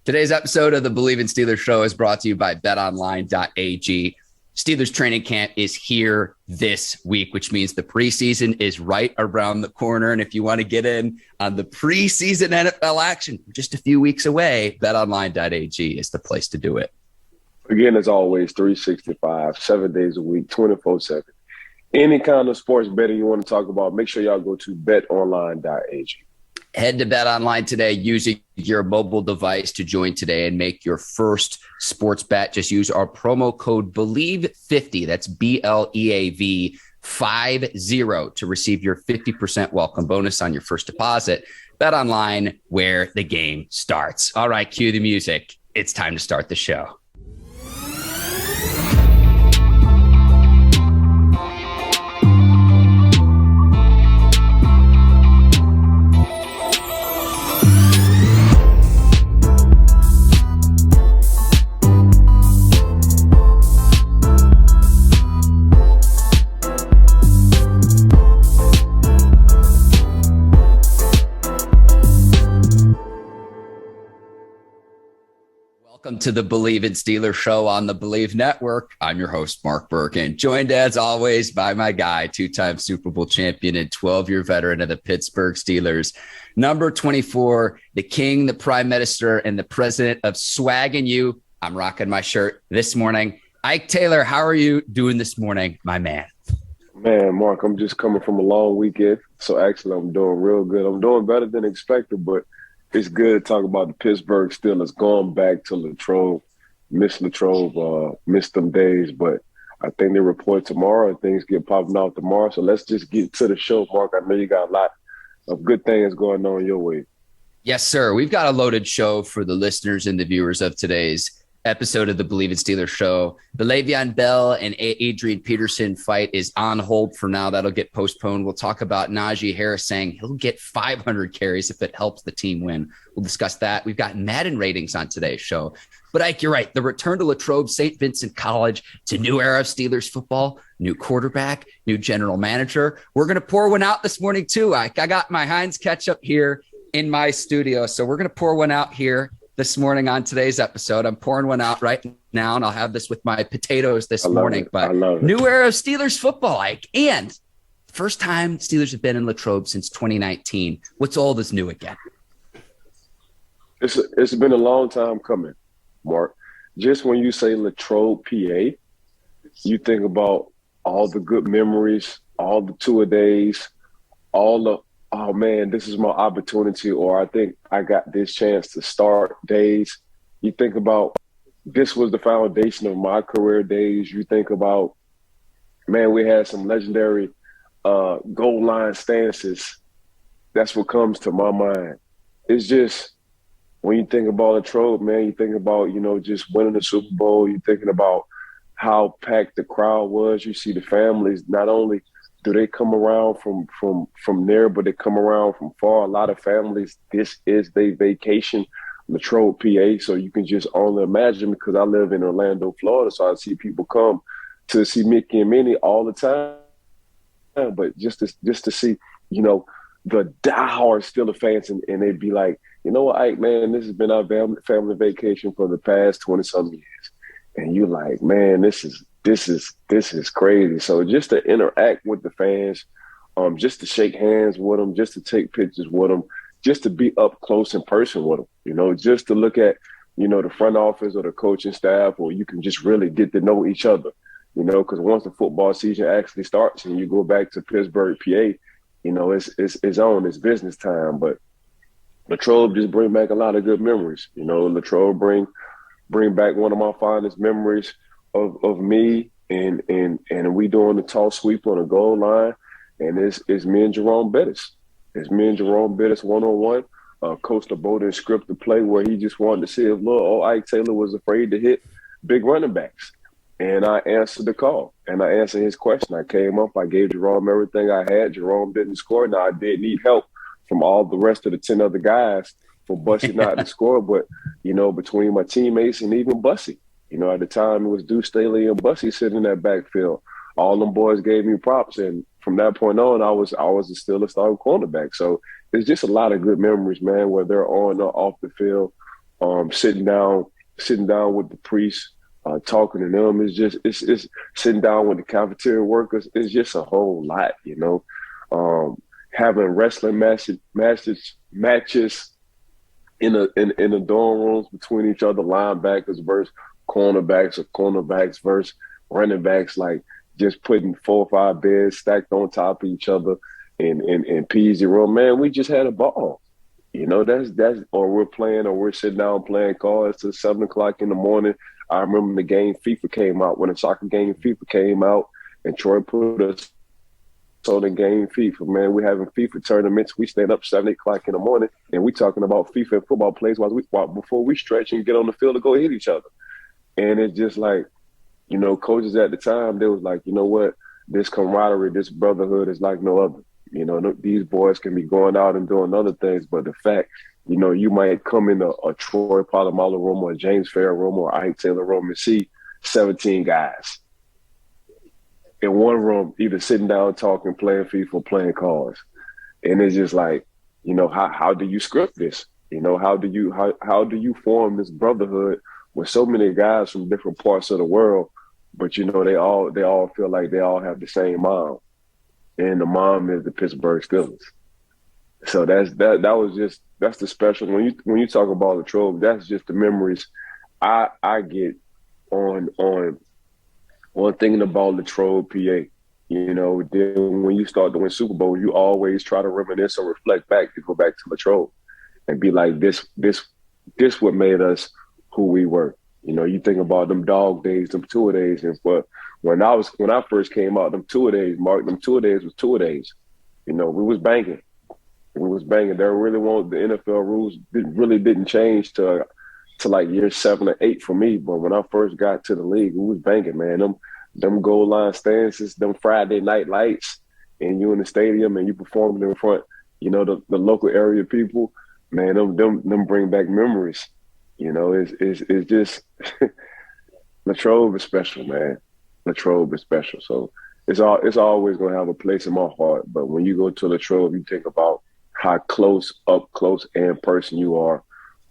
Today's episode of the Bleav in Steelers show is brought to you by betonline.ag. Steelers training camp is here this week, which means the preseason is right around the corner. And if you want to get in on the preseason NFL action, just a few weeks away, betonline.ag is the place to do it. Again, as always, 365, 7 days a week, 24/7. Any kind of sports betting you want to talk about, make sure y'all go to betonline.ag. Head to BetOnline today using your mobile device to join today and make your first sports bet. Just use our promo code Bleav50. That's BLEAV 50 to receive your 50% welcome bonus on your first deposit. BetOnline, where the game starts. All right, cue the music. It's time to start the show. Welcome to the Bleav in Steelers show on the Bleav Network. I'm your host, Mark Bergin, joined as always by my guy, two-time Super Bowl champion and 12-year veteran of the Pittsburgh Steelers, number 24, the king, the prime minister, and the president of Swag and You. I'm rocking my shirt this morning. Ike Taylor, how are you doing this morning, my man? Man, Mark, I'm just coming from a long weekend, so actually I'm doing real good. I'm doing better than expected, but it's good to talk about the Pittsburgh Steelers going back to Latrobe. Missed them days, but I think they report tomorrow and things get popping out tomorrow. So let's just get to the show, Mark. I know you got a lot of good things going on your way. Yes, sir. We've got a loaded show for the listeners and the viewers of today's episode of the Bleav in Steelers show. The Le'Veon Bell and Adrian Peterson fight is on hold for now. That'll get postponed. We'll talk about Najee Harris saying he'll get 500 carries if it helps the team win. We'll discuss that. We've got Madden ratings on today's show. But Ike, you're right. The return to Latrobe, Saint Vincent College. It's a new era of Steelers football, new quarterback, new general manager. We're going to pour one out this morning too, Ike. I got my Heinz ketchup here in my studio, so we're going to pour one out here this morning on today's episode. I'm pouring one out right now, and I'll have this with my potatoes this morning. But new era of Steelers football, Ike. And first time Steelers have been in Latrobe since 2019. What's old is new again. It's been a long time coming, Mark. Just when you say Latrobe, PA, you think about all the good memories, all the two-a-days, all the oh man, this is my opportunity, or I think I got this chance to start days. You think about this was the foundation of my career days. You think about, man, we had some legendary goal line stances. That's what comes to my mind. It's just, when you think about Latrobe, man, you think about, just winning the Super Bowl. You're thinking about how packed the crowd was. You see the families, not only do they come around from there, but they come around from far. A lot of families, this is their vacation, Latrobe, PA. So you can just only imagine, because I live in Orlando, Florida, so I see people come to see Mickey and Minnie all the time. But just to see, the diehard Steelers fans, and they'd be like, Ike, man, this has been our family vacation for the past 20-some years. And you're like, man, this is crazy. So just to interact with the fans, just to shake hands with them, just to take pictures with them, just to be up close in person with them, just to look at, the front office or the coaching staff, or you can just really get to know each other, because once the football season actually starts and you go back to Pittsburgh, PA, it's on, it's business time. But Latrobe just bring back a lot of good memories. Latrobe bring back one of my fondest memories of me and we doing the toss sweep on the goal line, and it's me and Jerome Bettis. It's me and Jerome Bettis one-on-one. Coach LeBeau script the play where he just wanted to see if Ike Taylor was afraid to hit big running backs. And I answered the call, and I answered his question. I came up, I gave Jerome everything I had. Jerome didn't score. Now, I did need help from all the rest of the 10 other guys for Bussy not to score, but, between my teammates and even Bussy, at the time it was Deuce Staley and Bussy sitting in that backfield. All them boys gave me props, and from that point on, I was still a starting cornerback. So it's just a lot of good memories, man, whether they're on or off the field. sitting down with the priests, talking to them. It's sitting down with the cafeteria workers. It's just a whole lot, you know. Having wrestling matches in the dorm rooms between each other, linebackers versus cornerbacks, or cornerbacks versus running backs, like just putting 4 or 5 beds stacked on top of each other in PZ room. Man, we just had a ball. You know, that's or we're sitting down playing cards till 7 o'clock in the morning. I remember the game FIFA came out, when the soccer game FIFA came out, and Troy put us on the game FIFA. Man, we're having FIFA tournaments. We stand up 7 o'clock in the morning, and we talking about FIFA and football plays before we stretch and get on the field to go hit each other. And it's just like, you know, coaches at the time, they was like, you know what, this camaraderie, this brotherhood is like no other. You know, these boys can be going out and doing other things, but the fact, you know, you might come in a Troy Polamalu room or a James Fair room or Ike Taylor room and see 17 guys in one room, either sitting down, talking, playing FIFA, playing cards. And it's just like, you know, how do you script this? You know, how do you form this brotherhood with so many guys from different parts of the world, but, you know, they all feel like they all have the same mom. And the mom is the Pittsburgh Steelers. So that's the special. When you talk about Latrobe, that's just the memories I get on thinking about Latrobe, PA. You know, then when you start to win Super Bowl, you always try to reminisce or reflect back to go back to Latrobe and be like, this what made us who we were. You know, you think about them dog days, them tour days, and when I first came out, them tour days, Mark, them tour days was tour days. You know, we was banging. There really won't, the NFL rules didn't change to like year 7 or 8 for me. But when I first got to the league, we was banging, man. Them goal line stances, them Friday night lights, and you in the stadium and you performing in front, you know, the local area people, man, them bring back memories. You know, it's just Latrobe is special, man. Latrobe is special. So it's always going to have a place in my heart. But when you go to Latrobe, you think about how up close and person you are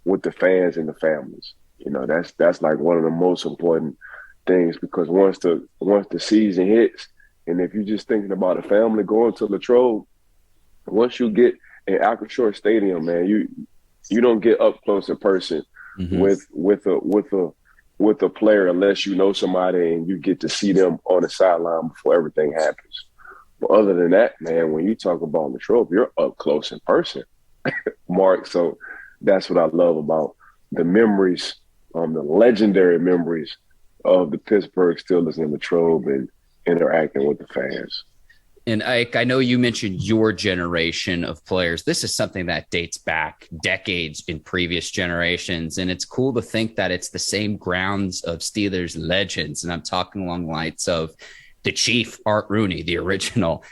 with the fans and the families. You know, that's like one of the most important things, because once the season hits, and if you're just thinking about a family going to Latrobe, once you get in Acrisure Stadium, man, you don't get up close in person with a player unless you know somebody and you get to see them on the sideline before everything happens. But other than that, man, when you talk about Latrobe, you're up close in person, Mark. So that's what I love about the memories, the legendary memories of the Pittsburgh Steelers in Latrobe and interacting with the fans. And Ike, I know you mentioned your generation of players. This is something that dates back decades in previous generations. And it's cool to think that it's the same grounds of Steelers legends. And I'm talking along the lines of the Chief, Art Rooney, the original,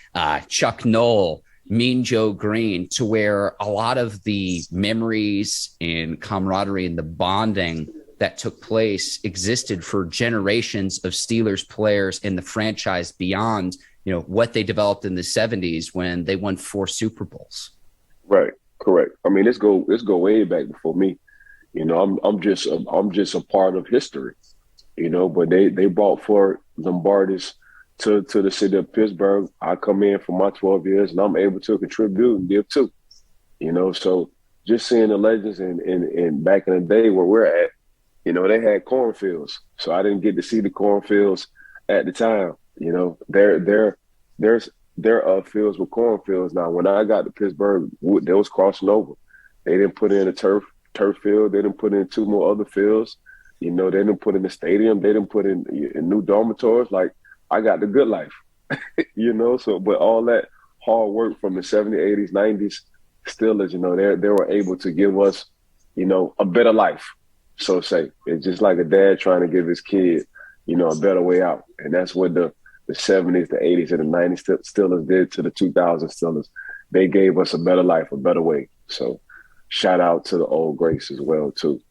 Chuck Noll, Mean Joe Green, to where a lot of the memories and camaraderie and the bonding that took place existed for generations of Steelers players in the franchise beyond, you know, what they developed in the 70s when they won 4 Super Bowls. Right. Correct. I mean, let's go way back before me. You know, I'm just a part of history, you know, but they brought 4 Lombardis to the city of Pittsburgh. I come in for my 12 years and I'm able to contribute and give too, you know. So just seeing the legends and back in the day where we're at, you know, they had cornfields. So I didn't get to see the cornfields at the time. You know, there are fields with cornfields now. When I got to Pittsburgh, they was crossing over. They didn't put in a turf field. They didn't put in 2 more other fields. You know, they didn't put in the stadium. They didn't put in new dormitories. Like, I got the good life, you know. So, but all that hard work from the 70s, 80s, 90s Steelers, you know, they were able to give us, you know, a better life, so to say. It's just like a dad trying to give his kid, you know, a better way out. And that's what the 70s, the 80s, and the 90s Steelers did to the 2000s Steelers. They gave us a better life, a better way. So shout out to the old greats as well, too.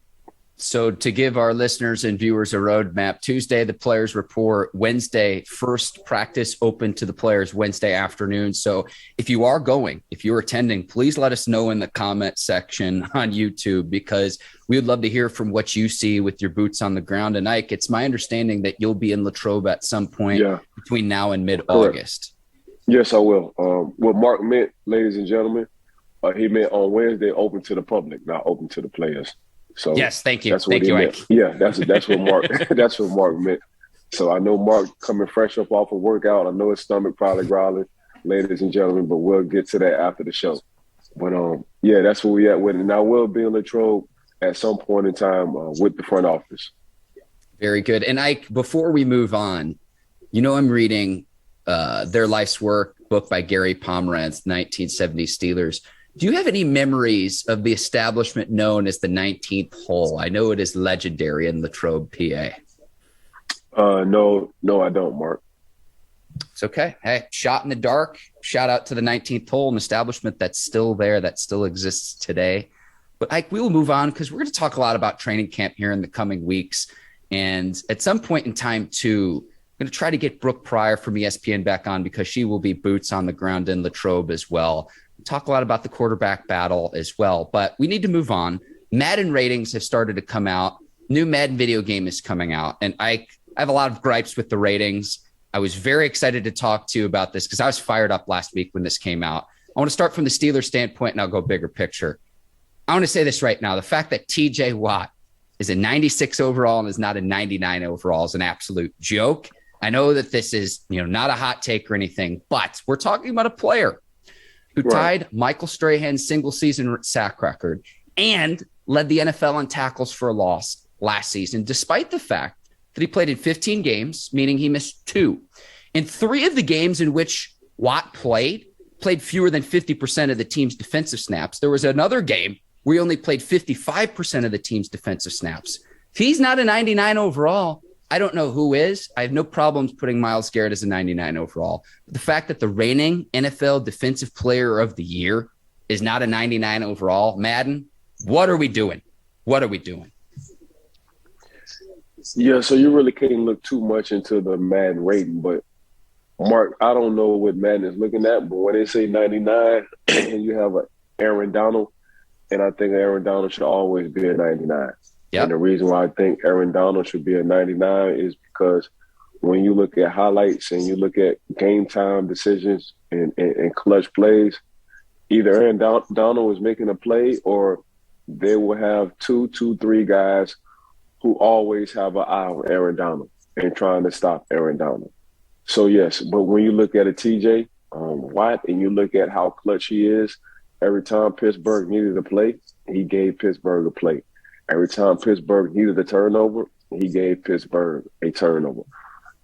So to give our listeners and viewers a roadmap, Tuesday, the players report. Wednesday, first practice open to the players Wednesday afternoon. So if you're attending, please let us know in the comment section on YouTube, because we would love to hear from what you see with your boots on the ground. And Ike, it's my understanding that you'll be in Latrobe at some point between now and mid-August. Correct. Yes, I will. What Mark meant, ladies and gentlemen, he meant on Wednesday open to the public, not open to the players. So yes, thank you. That's what thank you, meant. Ike. Yeah, that's what Mark that's what Mark meant. So I know Mark coming fresh up off a workout. I know his stomach probably growling, ladies and gentlemen, but we'll get to that after the show. But that's where we at with it. And I will be in Latrobe at some point in time with the front office. Very good. And Ike, before we move on, I'm reading Their Life's Work book by Gary Pomerantz, 1970s Steelers. Do you have any memories of the establishment known as the 19th hole? I know it is legendary in Latrobe, PA. No, I don't, Mark. It's okay. Hey, shot in the dark. Shout out to the 19th hole, an establishment that's still there, that still exists today. But Ike, we will move on because we're going to talk a lot about training camp here in the coming weeks. And at some point in time, too, I'm going to try to get Brooke Pryor from ESPN back on, because she will be boots on the ground in Latrobe as well. Talk a lot about the quarterback battle as well, but we need to move on. Madden ratings have started to come out. New Madden video game is coming out, and I have a lot of gripes with the ratings. I was very excited to talk to you about this because I was fired up last week when this came out. I want to start from the Steelers standpoint, and I'll go bigger picture. I want to say this right now. The fact that TJ Watt is a 96 overall and is not a 99 overall is an absolute joke. I know that this is not a hot take or anything, but we're talking about a player who tied Michael Strahan's single-season sack record and led the NFL in tackles for a loss last season, despite the fact that he played in 15 games, meaning he missed 2. In 3 of the games in which Watt played fewer than 50% of the team's defensive snaps. There was another game where he only played 55% of the team's defensive snaps. If he's not a 99 overall, I don't know who is. I have no problems putting Myles Garrett as a 99 overall. But the fact that the reigning NFL Defensive Player of the Year is not a 99 overall, Madden, what are we doing? What are we doing? Yeah, so you really can't look too much into the Madden rating. But, Mark, I don't know what Madden is looking at, but when they say 99 and you have an Aaron Donald, and I think Aaron Donald should always be a 99. Yep. And the reason why I think Aaron Donald should be a 99 is because when you look at highlights and you look at game time decisions and clutch plays, either Aaron Donald is making a play or they will have 3 guys who always have an eye on Aaron Donald and trying to stop Aaron Donald. So, yes, but when you look at a TJ Watt and you look at how clutch he is, every time Pittsburgh needed a play, he gave Pittsburgh a play. Every time Pittsburgh needed a turnover, he gave Pittsburgh a turnover.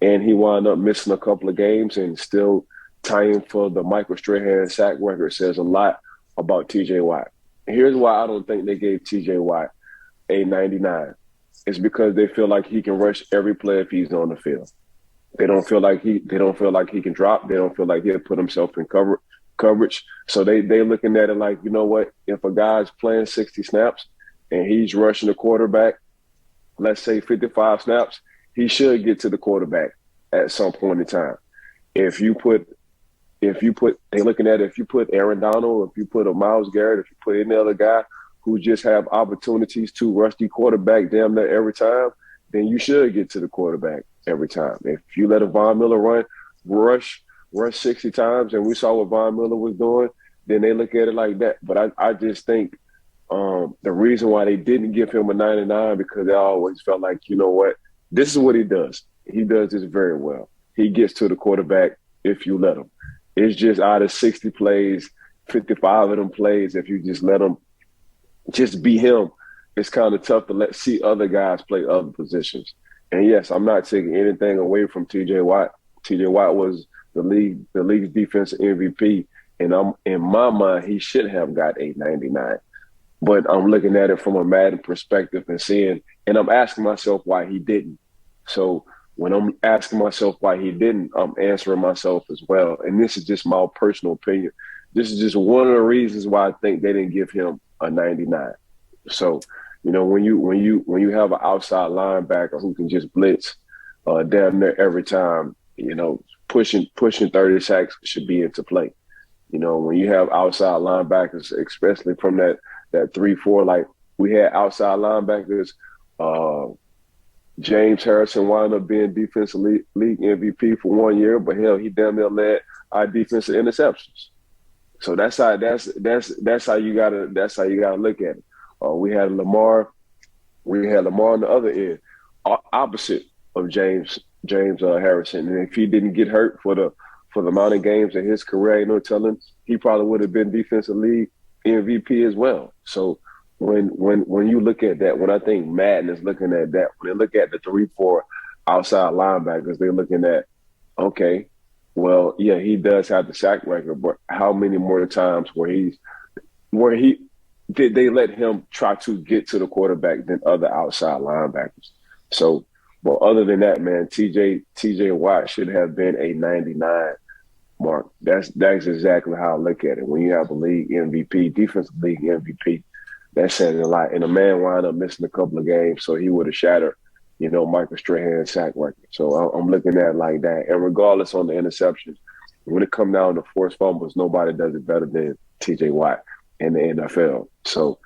And he wound up missing a couple of games and still tying for the Michael Strahan sack record says a lot about TJ Watt. Here's why I don't think they gave TJ Watt a 99. It's because they feel like he can rush every play if he's on the field. They don't feel like he can drop. They don't feel like he'll put himself in coverage. So they looking at it like, you know what, if a guy's playing 60 snaps and he's rushing the quarterback, let's say 55 snaps, he should get to the quarterback at some point in time. They looking at it, if you put Aaron Donald, if you put a Myles Garrett, if you put any other guy who just have opportunities to rush the quarterback damn near every time, then you should get to the quarterback every time. If you let a Von Miller rush 60 times, and we saw what Von Miller was doing, then they look at it like that. But I just think the reason why they didn't give him a 99 because they always felt like, you know what, this is what he does. He does this very well. He gets to the quarterback if you let him. It's just out of 60 plays, 55 of them plays, if you just let him just be him, it's kind of tough to see other guys play other positions. And yes, I'm not taking anything away from TJ Watt. TJ Watt was the league's defensive MVP, and in my mind, he should have got a 99. But I'm looking at it from a Madden perspective and I'm asking myself why he didn't. So when I'm asking myself why he didn't, I'm answering myself as well. And this is just my personal opinion. This is just one of the reasons why I think they didn't give him a 99. So You know, when you have an outside linebacker who can just blitz damn near every time, you know, pushing 30 sacks should be into play. You know, when you have outside linebackers, especially from that 3-4, like we had outside linebackers, James Harrison wound up being defensive league MVP for 1 year, but hell, he damn near led our defensive interceptions. So that's how you gotta look at it. We had Lamar on the other end, opposite of James Harrison, and if he didn't get hurt for the amount of games in his career, you know, telling he probably would have been defensive league MVP as well. So when you look at that, when I think Madden is looking at that, when they look at the 3-4 outside linebackers, they're looking at, okay, well, yeah, he does have the sack record, but how many more times where did they let him try to get to the quarterback than other outside linebackers? So, but other than that, man, TJ Watt should have been a 99 mark. That's exactly how I look at it. When you have a league MVP, defensive league MVP, that's saying a lot. And the man wound up missing a couple of games, so he would have shattered, you know, Michael Strahan's sack record. So I'm looking at it like that. And regardless on the interceptions, when it comes down to forced fumbles, nobody does it better than TJ Watt in the NFL. So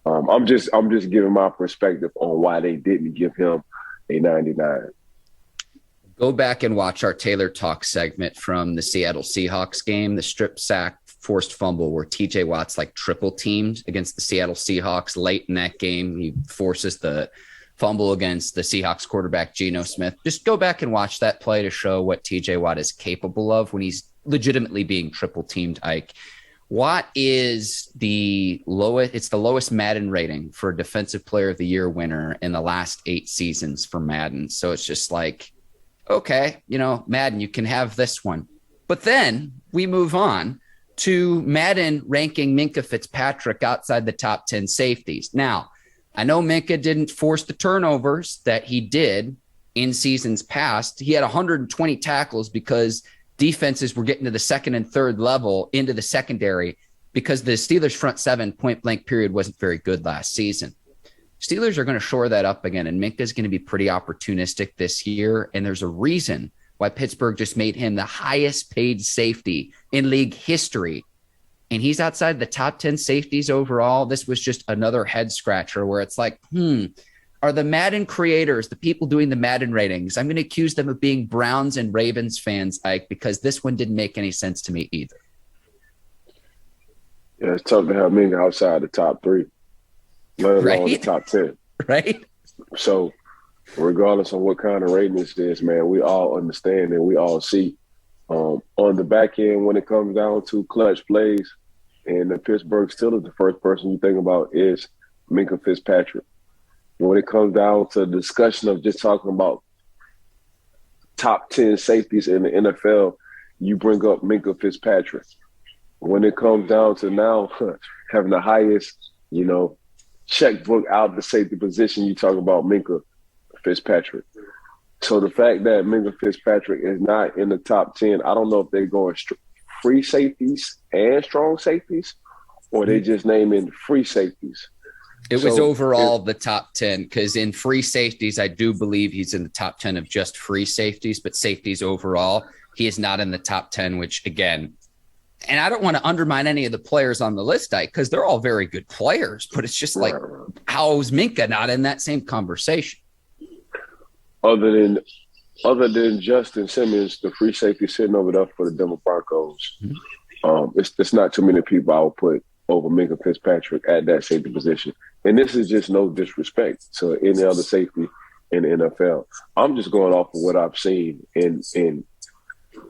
I'm just giving my perspective on why they didn't give him a 99. Go back and watch our Taylor Talk segment from the Seattle Seahawks game, the strip sack forced fumble where TJ Watt's like triple teamed against the Seattle Seahawks late in that game. He forces the fumble against the Seahawks quarterback, Geno Smith. Just go back and watch that play to show what TJ Watt is capable of when he's legitimately being triple teamed, Ike. Watt is the lowest Madden rating for a Defensive Player of the Year winner in the last 8 seasons for Madden. So it's just like, okay, you know, Madden, you can have this one. But then we move on to Madden ranking Minkah Fitzpatrick outside the top 10 safeties. Now, I know Minka didn't force the turnovers that he did in seasons past. He had 120 tackles because defenses were getting to the second and third level into the secondary because the Steelers' front seven point blank period wasn't very good last season. Steelers are going to shore that up again, and Minka is going to be pretty opportunistic this year, and there's a reason why Pittsburgh just made him the highest paid safety in league history, and he's outside the top 10 safeties overall. This was just another head scratcher where it's like, are the Madden creators, the people doing the Madden ratings, I'm going to accuse them of being Browns and Ravens fans, Ike, because this one didn't make any sense to me either. Yeah, it's tough to have Minka outside the top 3. Let alone the top 10. Right. So regardless of what kind of rating this is, man, we all understand and we all see. On the back end, when it comes down to clutch plays, and the Pittsburgh Steelers, the first person you think about is Minkah Fitzpatrick. When it comes down to the discussion of just talking about top 10 safeties in the NFL, you bring up Minkah Fitzpatrick. When it comes down to now having the highest, you know, checkbook out the safety position, you talk about Minkah Fitzpatrick. So the fact that Minkah Fitzpatrick is not in the top 10, I don't know if they're going free safeties and strong safeties, or they just naming free safeties. It was overall the top 10, because in free safeties, I do believe he's in the top 10 of just free safeties, but safeties overall, he is not in the top 10, which again, and I don't want to undermine any of the players on the list, because they're all very good players, but it's just like, how is Minka not in that same conversation? Other than Justin Simmons, the free safety sitting over there for the Denver Broncos, it's not too many people I would put over Minkah Fitzpatrick at that safety position. And this is just no disrespect to any other safety in the NFL. I'm just going off of what I've seen in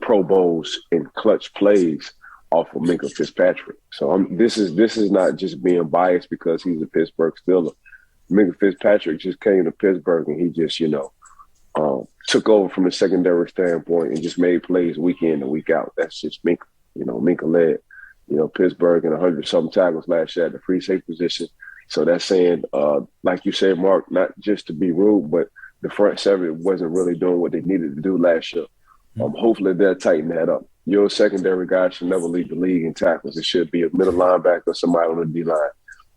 Pro Bowls and clutch plays off of Minkah Fitzpatrick. So this is not just being biased because he's a Pittsburgh Steeler. Minkah Fitzpatrick just came to Pittsburgh and he just, took over from the secondary standpoint and just made plays week in and week out. That's just Minka. Minka led, Pittsburgh in 100-something tackles last year at the free safety position. So that's saying, like you said, Mark, not just to be rude, but the front seven wasn't really doing what they needed to do last year. Hopefully they'll tighten that up. Your secondary guy should never lead the league in tackles. It should be a middle linebacker or somebody on the D-line.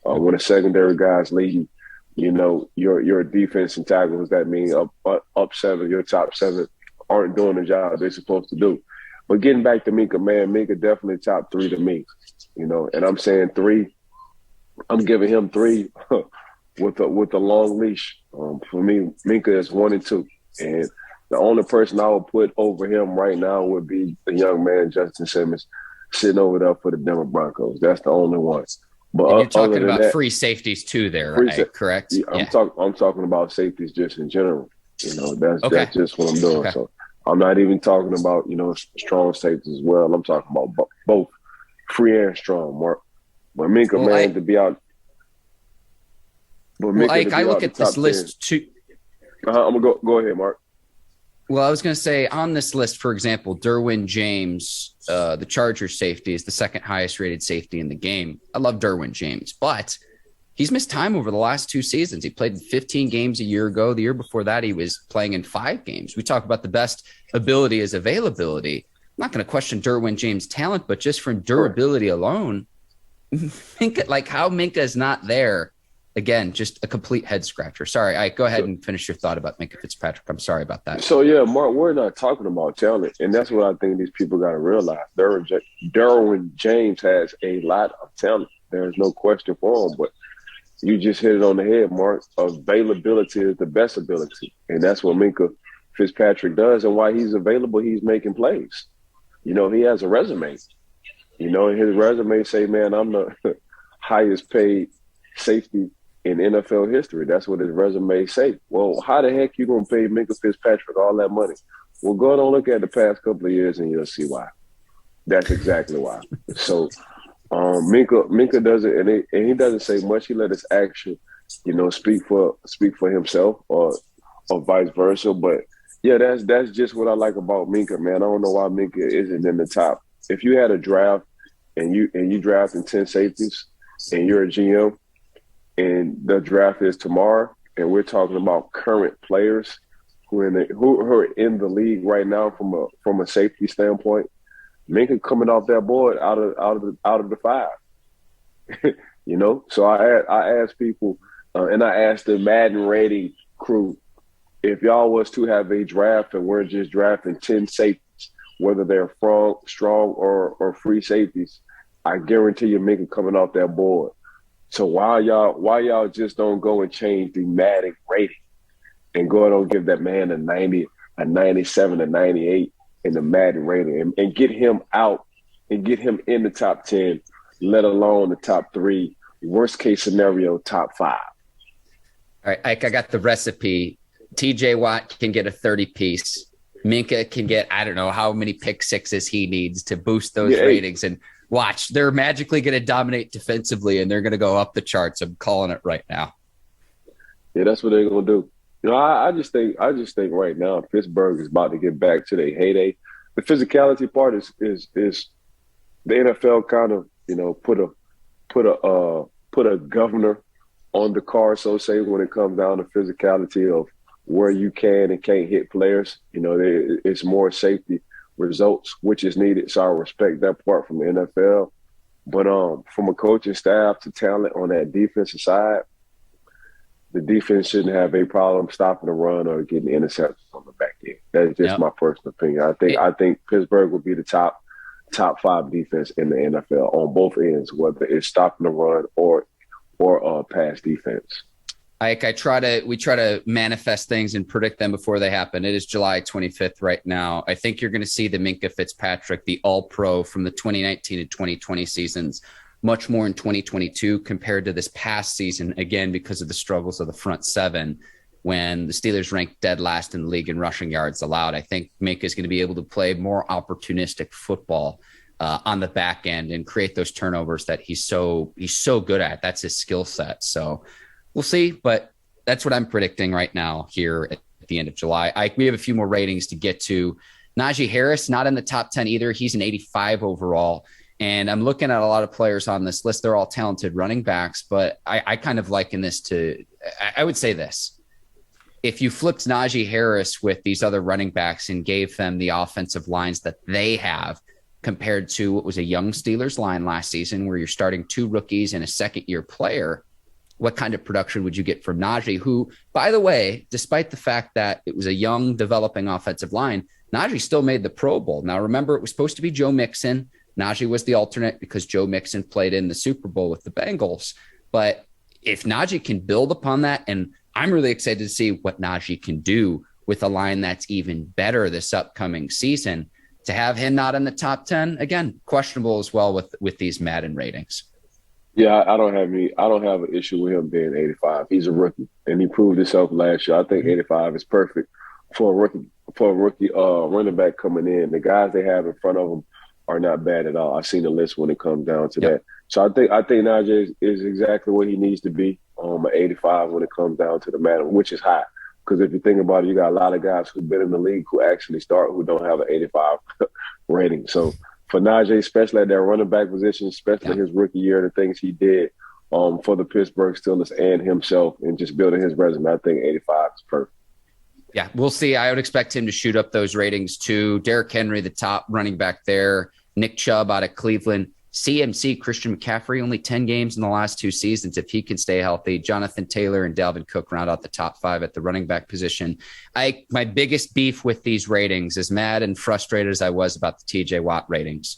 When a secondary guy is leading your defense and tackles, that mean up seven, your top seven aren't doing the job they're supposed to do. But getting back to Minka, man, Minka definitely top three to me. And I'm saying three. I'm giving him three with a long leash. For me, Minka is 1 and 2, and the only person I would put over him right now would be the young man Justin Simmons sitting over there for the Denver Broncos. That's the only one. But and you're talking about free safeties too, there, correct? Yeah, I'm talking about safeties just in general. That's just what I'm doing. Okay. So I'm not even talking about strong safeties as well. I'm talking about both free and strong, Mark. But Minka, to be out. But Minka, I look at this list too. I'm gonna go ahead, Mark. Well, I was going to say on this list, for example, Derwin James, the Chargers safety, is the second highest rated safety in the game. I love Derwin James, but he's missed time over the last 2 seasons. He played 15 games a year ago. The year before that, he was playing in 5 games. We talk about the best ability is availability. I'm not going to question Derwin James' talent, but just from durability alone, how Minka is not there. Again, just a complete head scratcher. Sorry, go ahead and finish your thought about Minkah Fitzpatrick. I'm sorry about that. So, yeah, Mark, we're not talking about talent, and that's what I think these people got to realize. Derwin James has a lot of talent. There's no question for him, but you just hit it on the head, Mark. Availability is the best ability, and that's what Minkah Fitzpatrick does, and why he's available, he's making plays. He has a resume. And his resume say, man, I'm the highest paid safety in NFL history. That's what his resume say. Well, how the heck you gonna pay Minkah Fitzpatrick all that money? Well, go and look at the past couple of years and you'll see why. That's exactly why. So Minka does it, and he doesn't say much. He let his action, speak for himself, or vice versa. But yeah, that's just what I like about Minka, man. I don't know why Minka isn't in the top. If you had a draft and you drafting 10 safeties and you're a GM, and the draft is tomorrow, and we're talking about current players who are in the league right now from a safety standpoint, Minka coming off that board out of the 5. So I asked people, and I asked the Madden rating crew, if y'all was to have a draft and we're just drafting 10 safeties, whether they're strong or free safeties, I guarantee you Minka coming off that board. So why y'all just don't go and change the Madden rating and go and give that man a 90, a 97, a 98 in the Madden rating and get him out and get him in the top 10, let alone the top 3, worst case scenario, top 5. All right, Ike, I got the recipe. TJ Watt can get a 30-piece. Minka can get, I don't know how many pick sixes he needs to boost those ratings. And watch, they're magically going to dominate defensively, and they're going to go up the charts. I'm calling it right now. Yeah, that's what they're going to do. I just think right now Pittsburgh is about to get back to their heyday. The physicality part is the NFL kind of put a governor on the car, so say, when it comes down to physicality of where you can and can't hit players. It's more safety results, which is needed. So I respect that part from the NFL. But from a coaching staff to talent on that defensive side, the defense shouldn't have a problem stopping the run or getting interceptions on the back end. That's just my personal opinion. I think Pittsburgh will be the top 5 defense in the NFL on both ends, whether it's stopping the run or pass defense. We try to manifest things and predict them before they happen. It is July 25th right now. I think you're going to see the Minkah Fitzpatrick, the All-Pro from the 2019 and 2020 seasons, much more in 2022 compared to this past season, again, because of the struggles of the front 7 when the Steelers ranked dead last in the league in rushing yards allowed. I think Minkah is going to be able to play more opportunistic football on the back end and create those turnovers that he's so good at. That's his skill set. So we'll see, but that's what I'm predicting right now here at the end of July. We have a few more ratings to get to. Naji Harris, not in the top 10 either. He's an 85 overall. And I'm looking at a lot of players on this list. They're all talented running backs, but I kind of liken this to, I would say this. If you flipped Najee Harris with these other running backs and gave them the offensive lines that they have compared to what was a young Steelers line last season where you're starting 2 rookies and a second-year player, what kind of production would you get from Najee, who, by the way, despite the fact that it was a young developing offensive line, Najee still made the Pro Bowl. Now, remember, it was supposed to be Joe Mixon. Najee was the alternate because Joe Mixon played in the Super Bowl with the Bengals. But if Najee can build upon that, and I'm really excited to see what Najee can do with a line that's even better this upcoming season, to have him not in the top 10, again, questionable as well with these Madden ratings. Yeah, I don't have an issue with him being 85. He's a rookie, and he proved himself last year. I think 85 is perfect for a rookie running back coming in. The guys they have in front of him are not bad at all. I've seen the list when it comes down to that. So I think Najee is exactly where he needs to be, at 85 when it comes down to the Madden, which is high. Because if you think about it, you got a lot of guys who've been in the league who actually start who don't have an 85 rating. So for Najee, especially at that running back position, especially his rookie year, the things he did for the Pittsburgh Steelers and himself and just building his resume, I think 85 is perfect. Yeah, we'll see. I would expect him to shoot up those ratings too. Derrick Henry, the top running back there. Nick Chubb out of Cleveland. CMC, Christian McCaffrey, only 10 games in the last 2 seasons if he can stay healthy. Jonathan Taylor and Dalvin Cook round out the top 5 at the running back position. My biggest beef with these ratings, as mad and frustrated as I was about the TJ Watt ratings,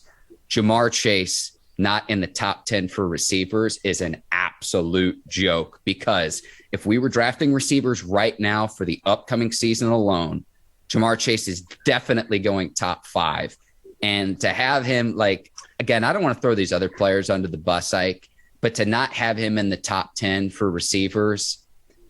Jamar Chase not in the top 10 for receivers is an absolute joke, because if we were drafting receivers right now for the upcoming season alone, Jamar Chase is definitely going top 5. And to have him, like, again, I don't want to throw these other players under the bus, Ike, but to not have him in the top 10 for receivers,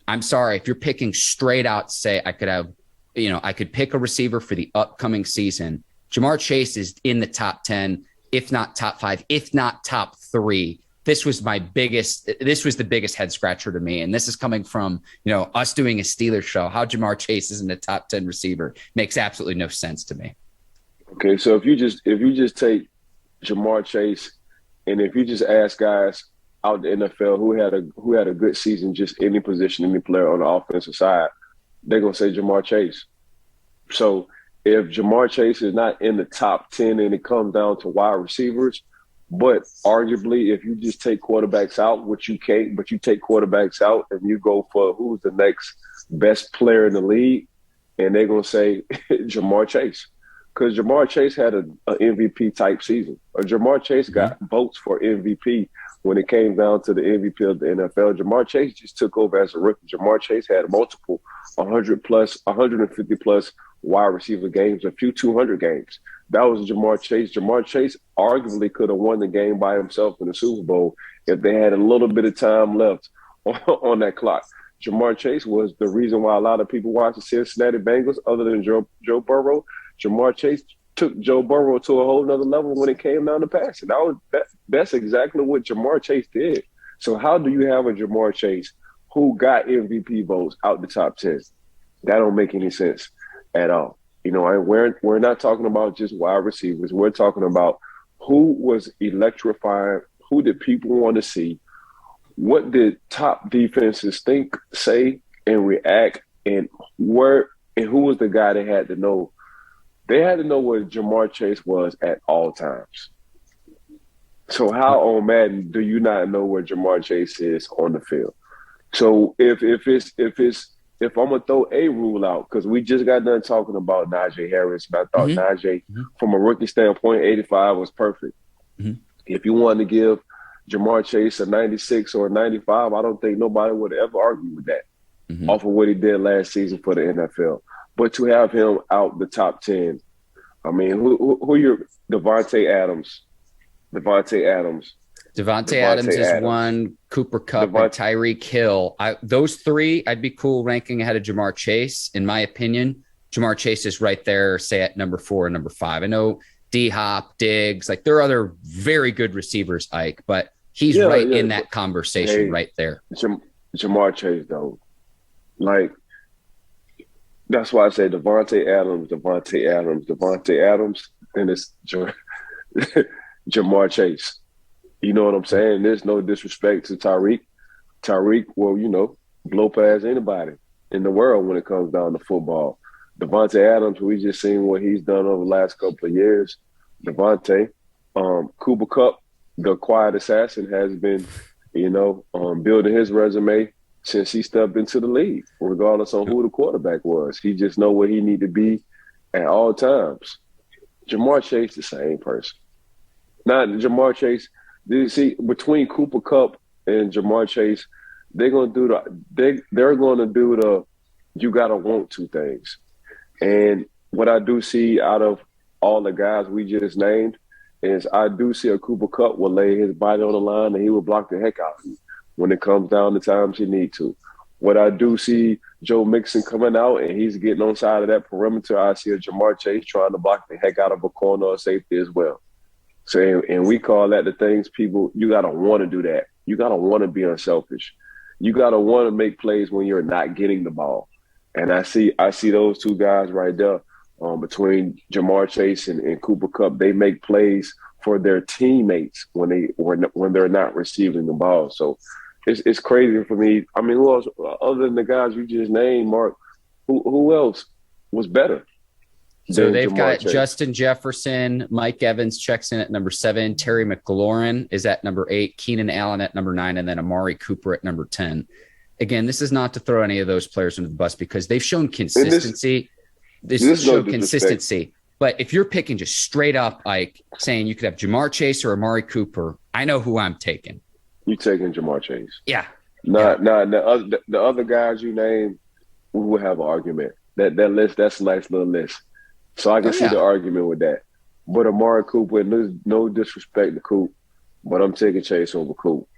I'm sorry. If you're picking straight out, say I could pick a receiver for the upcoming season, Jamar Chase is in the top 10, if not top 5, if not top 3. This was the biggest head scratcher to me. And this is coming from, us doing a Steelers show. How Jamar Chase isn't a top 10 receiver makes absolutely no sense to me. Okay, so if you just take Jamar Chase, and if you just ask guys out in the NFL who had a good season, just any position, any player on the offensive side, they're gonna say Jamar Chase. So if Jamar Chase is not in the top 10 and it comes down to wide receivers, but arguably if you just take quarterbacks out, which you can't, but you take quarterbacks out and you go for who's the next best player in the league, and they're gonna say Jamar Chase. Because Jamar Chase had an MVP type season. Jamar Chase got votes for MVP when it came down to the MVP of the NFL. Jamar Chase just took over as a rookie. Jamar Chase had multiple 100+, 150+ wide receiver games, a few 200 games. That was Jamar Chase. Jamar Chase arguably could have won the game by himself in the Super Bowl if they had a little bit of time left on that clock. Jamar Chase was the reason why a lot of people watch the Cincinnati Bengals, other than Joe Burrow. Jamar Chase took Joe Burrow to a whole nother level when it came down to passing. That's exactly what Jamar Chase did. So how do you have a Jamar Chase who got MVP votes out the top 10? That don't make any sense at all. We're not talking about just wide receivers. We're talking about who was electrifying, who did people want to see, what did top defenses think, say, and react, and who was the guy they had to know. They had to know where Jamar Chase was at all times. So how on Madden do you not know where Jamar Chase is on the field? So if I'm gonna throw a rule out, because we just got done talking about Naji Harris, and I thought Najee, from a rookie standpoint, 85 was perfect. If you wanted to give Jamar Chase a 96 or a 95, I don't think nobody would ever argue with that off of what he did last season for the NFL. But to have him out the top 10, I mean, who your Devontae Adams? Devontae Adams is one. Cooper Kupp and Tyreek Hill. Those 3, I'd be cool ranking ahead of Jamar Chase. In my opinion, Jamar Chase is right there, say at number 4 and number 5. I know D-Hop, Diggs, like there are other very good receivers, Ike, but he's in that conversation right there. Jamar Chase, though, like, that's why I say Devontae Adams, and it's Jamar Chase. You know what I'm saying? There's no disrespect to Tyreek. Tyreek will, blow past anybody in the world when it comes down to football. Devontae Adams, we just seen what he's done over the last couple of years. Devontae, Cooper Kupp, the quiet assassin, has been building his resume since he stepped into the league, regardless on who the quarterback was. He just know where he need to be at all times. Jamar Chase, the same person. Not Jamar Chase. See, between Cooper Kupp and Jamar Chase, they're gonna do the you gotta want to things. And what I do see out of all the guys we just named is I do see a Cooper Kupp will lay his body on the line and he will block the heck out of you when it comes down to times he need to. What I do see Joe Mixon coming out and he's getting on side of that perimeter, I see a Jamar Chase trying to block the heck out of a corner or safety as well. So, and we call that the things people, you got to want to do that. You got to want to be unselfish. You got to want to make plays when you're not getting the ball. And I see those two guys right there between Jamar Chase and Cooper Kupp. They make plays for their teammates when they're not receiving the ball. So it's crazy for me. I mean, who else, other than the guys you just named, Mark, who else was better? So they've got Chase? Justin Jefferson, Mike Evans checks in at number 7, Terry McLaurin is at number 8, Keenan Allen at number 9, and then Amari Cooper at number 10. Again, this is not to throw any of those players under the bus because they've shown consistency. This showed consistency. But if you're picking just straight up, like saying you could have Jamar Chase or Amari Cooper, I know who I'm taking. You taking Jamar Chase? Yeah. The other guys you named, we will have an argument. That list, that's a nice little list. So I can see the argument with that. But Amari Cooper, and there's no disrespect to Coop, but I'm taking Chase over Coop.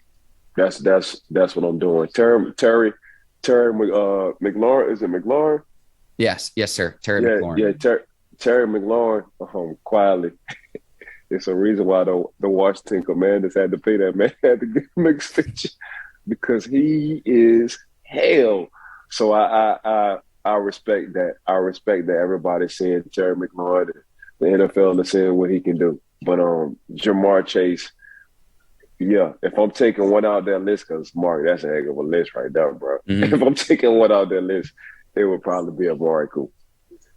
That's what I'm doing. Terry McLaurin, is it McLaurin? Yes, sir. Terry McLaurin. Yeah, Terry McLaurin, quietly. It's a reason why the Washington Commanders had to pay that man, had to give him an extension because he is hell. So I respect that. I respect that everybody's seeing Terry McLaurin, the NFL, is seeing what he can do. But Jamar Chase, yeah, if I'm taking one out that list, because Mark, that's a heck of a list right there, bro. Mm-hmm. If I'm taking one out that list, it would probably be Amari Cooper.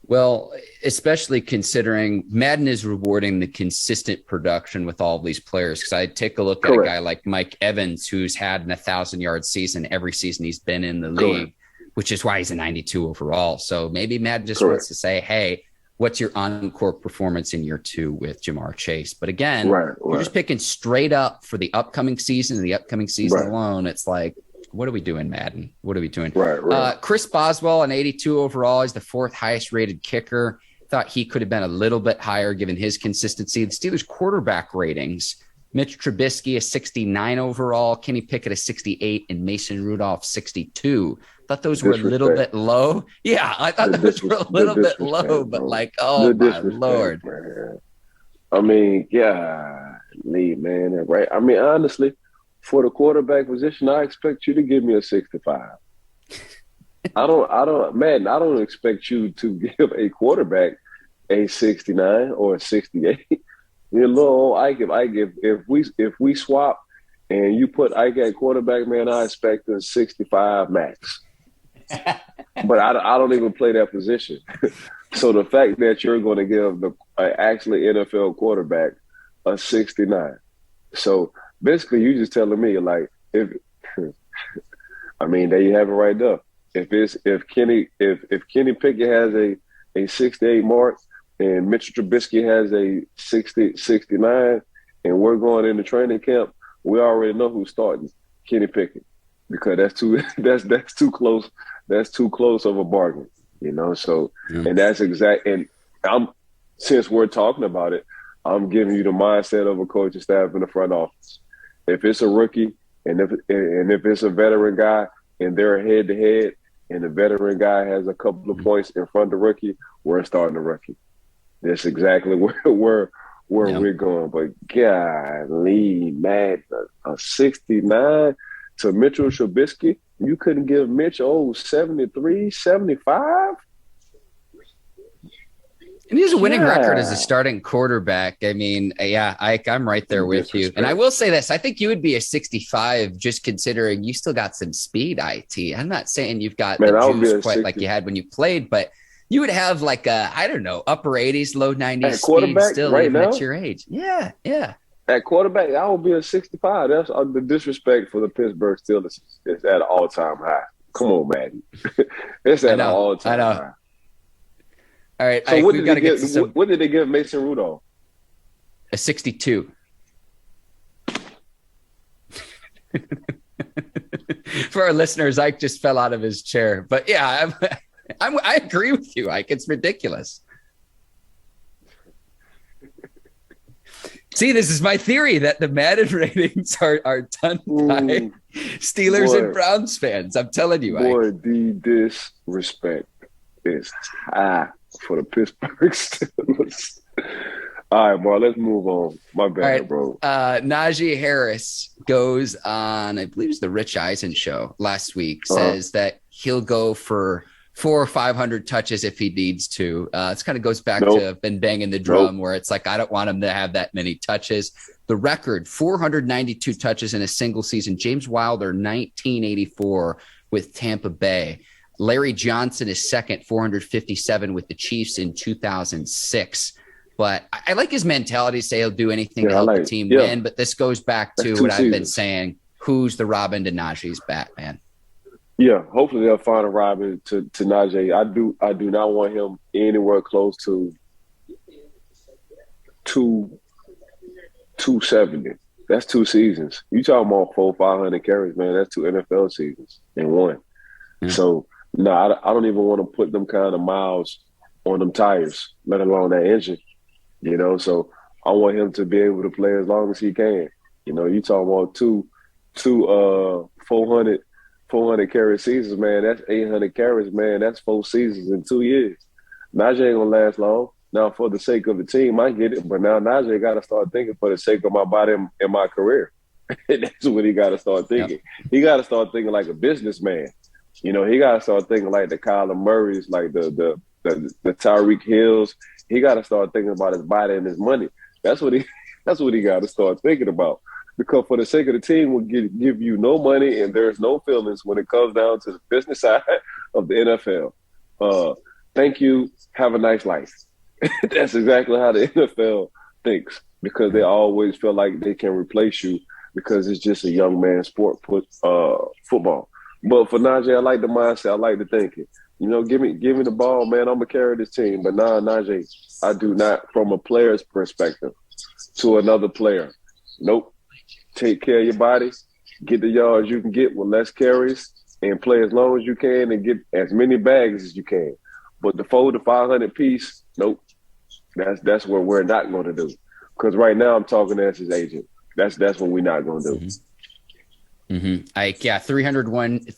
Well, especially considering Madden is rewarding the consistent production with all of these players. Because I take a look at a guy like Mike Evans, who's had an 1,000-yard season every season he's been in the league, which is why he's a 92 overall. So maybe Madden just wants to say, hey, what's your encore performance in year 2 with Jamar Chase? But again, you're just picking straight up for the upcoming season and the upcoming season alone. It's like, what are we doing, Madden? What are we doing? Chris Boswell, an 82 overall, is the 4th highest rated kicker. Thought he could have been a little bit higher given his consistency. The Steelers quarterback ratings, Mitch Trubisky, a 69 overall, Kenny Pickett, a 68, and Mason Rudolph, 62. Thought those were a little bit low. Yeah, I thought those were a little bit low, but like, oh my Lord. Man. I mean, man, right? I mean, honestly, for the quarterback position, I expect you to give me a 65. I don't expect you to give a quarterback a 69 or a 68. You know, Ike, if we swap and you put Ike at quarterback, man, I expect a 65 max. But I don't even play that position. So the fact that you're going to give the actually NFL quarterback a 69. So basically, you just telling me like there you have it right there. If Kenny Pickett has a 68 mark and Mitchell Trubisky has a 69, and we're going into training camp, we already know who's starting Kenny Pickett because that's too close. That's too close of a bargain, you know. So and that's exact. And since we're talking about it, I'm giving you the mindset of a coaching staff in the front office. If it's a rookie and if it's a veteran guy and they're head to head and the veteran guy has a couple of points in front of the rookie, we're starting the rookie. That's exactly where we're going. But golly, man, a 69 to Mitchell Trubisky, you couldn't give Mitch 73, 75? And he has a winning record as a starting quarterback. I mean, I'm right there with you. And I will say this. I think you would be a 65 just considering you still got some speed, IT. I'm not saying you've got the juice quite like you had when you played, but you would have like upper 80s, low 90s speed still right even now? At your age. Yeah. At quarterback, I would be a 65. That's the disrespect for the Pittsburgh Steelers is at an all-time high. Come on, Madden. It's at an all-time high. All right. So what did they give Mason Rudolph? A 62. For our listeners, Ike just fell out of his chair. But yeah, I agree with you, Ike. It's ridiculous. See, this is my theory that the Madden ratings are done by Steelers and Browns fans. I'm telling you, boy, Ike. The disrespect is high for the Pittsburgh Steelers. All right, bro, let's move on. My bad, bro. Naji Harris goes on, I believe it's the Rich Eisen show last week, says that he'll go for 400 or 500 touches if he needs to. This kind of goes back to been banging the drum where it's like, I don't want him to have that many touches. The record, 492 touches in a single season. James Wilder, 1984 with Tampa Bay. Larry Johnson is second, 457 with the Chiefs in 2006. But I like his mentality, say he'll do anything to help the team win. But this goes back to what I've been saying. Who's the Robin to Najee's Batman? Yeah, hopefully they'll find a Robin to Najee. I do not want him anywhere close to 270. That's 2 seasons. You talking about 400-500 carries, man. That's 2 NFL seasons in one. Yeah. So, no, I don't even want to put them kind of miles on them tires, let alone that engine. You know, so I want him to be able to play as long as he can. You know, you talking about two 400 carry seasons, man. That's 800 carries, man. That's 4 seasons in 2 years. Najee ain't gonna last long. Now, for the sake of the team, I get it, but now Najee got to start thinking for the sake of my body and my career. That's what he got to start thinking. Yep. He got to start thinking like a businessman. You know, he got to start thinking like the Kyler Murrays, like the Tyreek Hills. He got to start thinking about his body and his money. That's what he got to start thinking about. Because for the sake of the team, will give you no money and there's no feelings when it comes down to the business side of the NFL. Thank you. Have a nice life. That's exactly how the NFL thinks, because they always feel like they can replace you because it's just a young man's sport, football. But for Najee, I like the mindset. I like the thinking. You know, give me the ball, man. I'm gonna carry this team. But nah, Najee, I do not, from a player's perspective, to another player. Nope. Take care of your body. Get the yards you can get with less carries, and play as long as you can and get as many bags as you can. But the 400 to 500 piece, nope. That's what we're not going to do. Because right now I'm talking as his agent. That's what we're not going to do. Mm-hmm.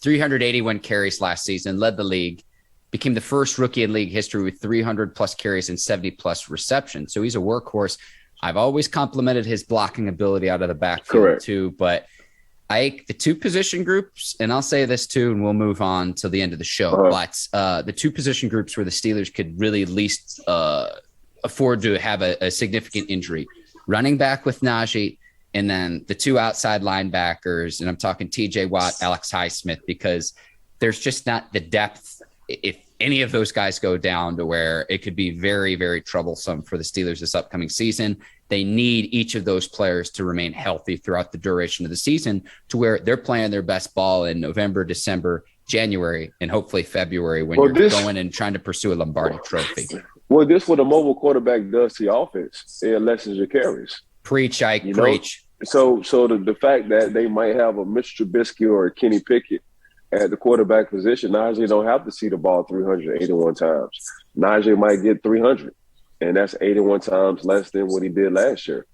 381 carries last season, led the league, became the first rookie in league history with 300 plus carries and 70 plus receptions. So he's a workhorse. I've always complimented his blocking ability out of the backfield too, but the 2 position groups, and I'll say this too, and we'll move on till the end of the show, but the 2 position groups where the Steelers could really least afford to have a significant injury, running back with Najee, and then the 2 outside linebackers, and I'm talking TJ Watt, Alex Highsmith, because there's just not the depth if any of those guys go down to where it could be very, very troublesome for the Steelers this upcoming season. They need each of those players to remain healthy throughout the duration of the season to where they're playing their best ball in November, December, January, and hopefully February when you're going and trying to pursue a Lombardi trophy. Well, this is what a mobile quarterback does to your offense. It lessens your carries. Preach, Ike, preach. So the fact that they might have a Mr. Trubisky or a Kenny Pickett at the quarterback position, Najee don't have to see the ball 381 times. Najee might get 300, and that's 81 times less than what he did last year.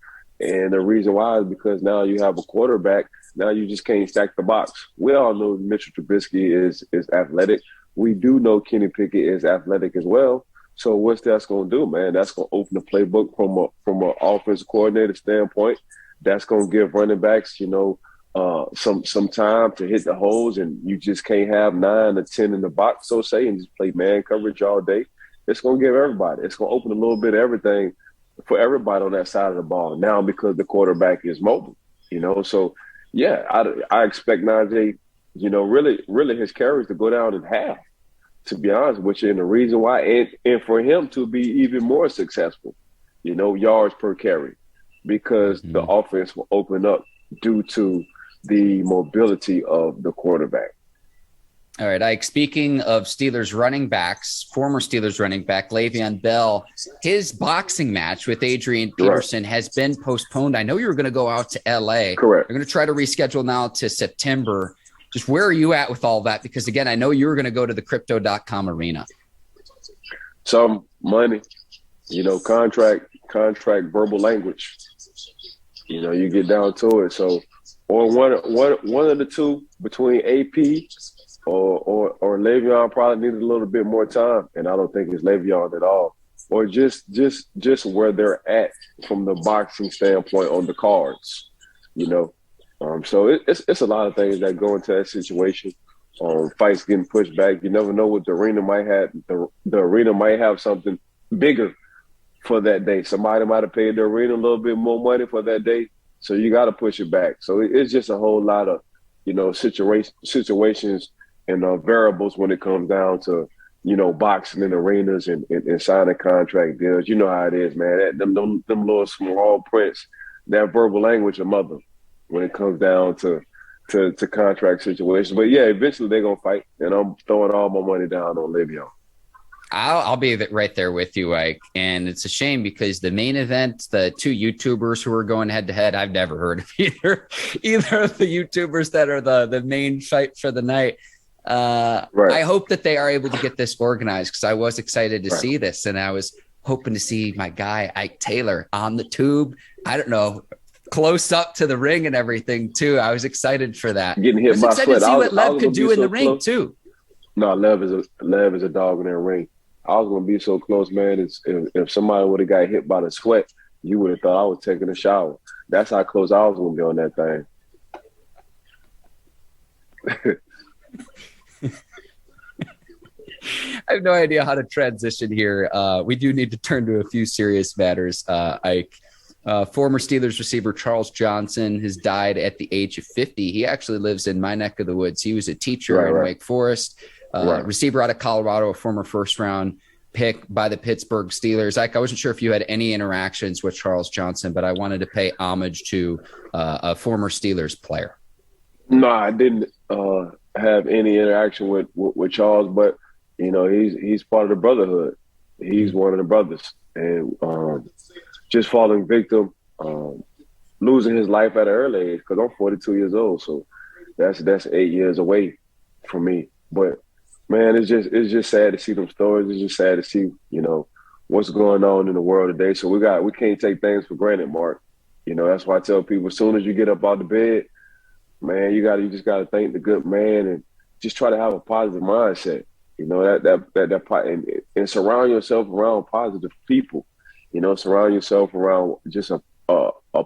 And the reason why is because now you have a quarterback. Now you just can't stack the box. We all know Mitchell Trubisky is athletic. We do know Kenny Pickett is athletic as well. So what's that's going to do, man? That's going to open the playbook from an offensive coordinator standpoint. That's going to give running backs, some time to hit the holes, and you just can't have 9 or 10 in the box, so say, and just play man coverage all day. It's going to give everybody. It's going to open a little bit of everything for everybody on that side of the ball now because the quarterback is mobile, So, yeah, I expect Najee, really his carries to go down in half, to be honest with you. And the reason why, and for him to be even more successful, yards per carry. because the offense will open up due to the mobility of the quarterback. All right, Ike, speaking of Steelers running backs, former Steelers running back Le'Veon Bell, his boxing match with Adrian Peterson has been postponed. I know you were going to go out to L.A. Correct. You're going to try to reschedule now to September. Just where are you at with all that? Because, again, I know you were going to go to the Crypto.com arena. Some money, contract, verbal language. You get down to it. So, or one of the two between AP or Le'Veon probably needed a little bit more time, and I don't think it's Le'Veon at all. Or just where they're at from the boxing standpoint on the cards, So it's a lot of things that go into that situation. Fights getting pushed back. You never know what the arena might have. The arena might have something bigger for that day. Somebody might have paid the arena a little bit more money for that day, so you got to push it back. So it's just a whole lot of situations and variables when it comes down to boxing in arenas and signing contract deals. You know how it is, man. Them little small prints, that verbal language, a mother when it comes down to contract situations. But yeah, eventually they're gonna fight, and I'm throwing all my money down on Le'Veon. I'll be right there with you, Ike. And it's a shame because the main event, the two YouTubers who are going head to head, I've never heard of either of the YouTubers that are the main fight for the night. I hope that they are able to get this organized because I was excited to see this, and I was hoping to see my guy Ike Taylor on the tube. I don't know, close up to the ring and everything too. I was excited for that. Getting hit by sweat. To see what Lev could do in the ring too. No, Lev is a dog in that ring. I was gonna be so close, man. If somebody would have got hit by the sweat, you would have thought I was taking a shower. That's how close I was gonna be on that thing. I have no idea how to transition here. We do need to turn to a few serious matters. Ike, former Steelers receiver Charles Johnson has died at the age of 50. He actually lives in my neck of the woods. He was a teacher in Wake Forest, receiver out of Colorado, a former first-round pick by the Pittsburgh Steelers. Ike, I wasn't sure if you had any interactions with Charles Johnson, but I wanted to pay homage to a former Steelers player. No, I didn't have any interaction with Charles, but he's part of the brotherhood. He's one of the brothers, and just falling victim, losing his life at an early age. Because I'm 42 years old, so that's 8 years away from me. But man, it's just sad to see them stories. It's just sad to see what's going on in the world today. So we can't take things for granted, Mark. That's why I tell people as soon as you get up out of bed, man, you just gotta thank the good man and just try to have a positive mindset. And surround yourself around positive people. Surround yourself around just a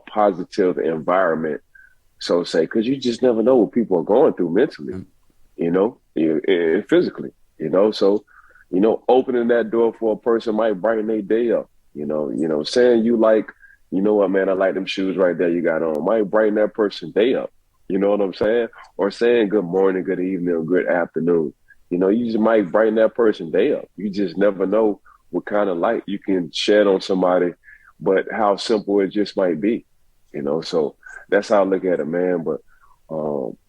positive environment. So say, because you just never know what people are going through mentally, and physically. So opening that door for a person might brighten their day up. Saying you like, what, man, I like them shoes right there you got on, might brighten that person's day up. You know what I'm saying? Or saying good morning, good evening, or good afternoon. You just might brighten that person's day up. You just never know what kind of light you can shed on somebody, but how simple it just might be. So that's how I look at it, man. But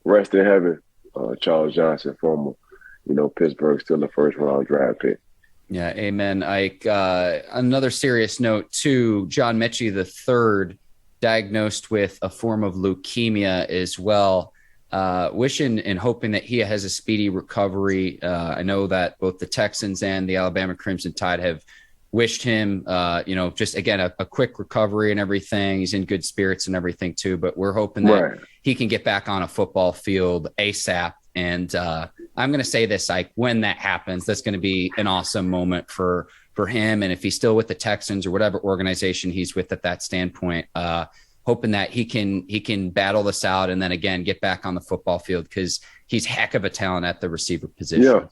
rest in heaven, Charles Johnson, former, Pittsburgh Steelers first-round draft pick. Yeah, amen. Ike, another serious note, too, John Metchie III, diagnosed with a form of leukemia as well. Wishing and hoping that he has a speedy recovery. I know that both the Texans and the Alabama Crimson Tide have wished him, just, again, a quick recovery and everything. He's in good spirits and everything, too. But we're hoping that he can get back on a football field ASAP. And I'm going to say this, Ike, when that happens, that's going to be an awesome moment for him. And if he's still with the Texans or whatever organization he's with at that standpoint, hoping that he can battle this out and then, again, get back on the football field because he's heck of a talent at the receiver position. Yeah.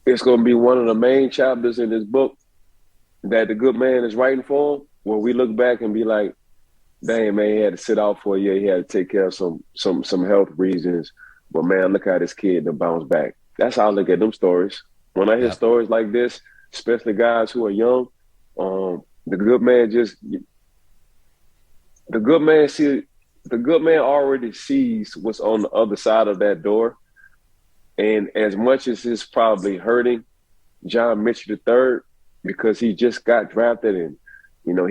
It's going to be one of the main chapters in this book that the good man is writing for him, where we look back and be like, dang, man, he had to sit out for a year. He had to take care of some health reasons. But, man, look how this kid done bounced back. That's how I look at them stories. When I hear stories like this, especially guys who are young, The good man just the good man see the good man already sees what's on the other side of that door. And as much as it's probably hurting John Metchie III because he just got drafted and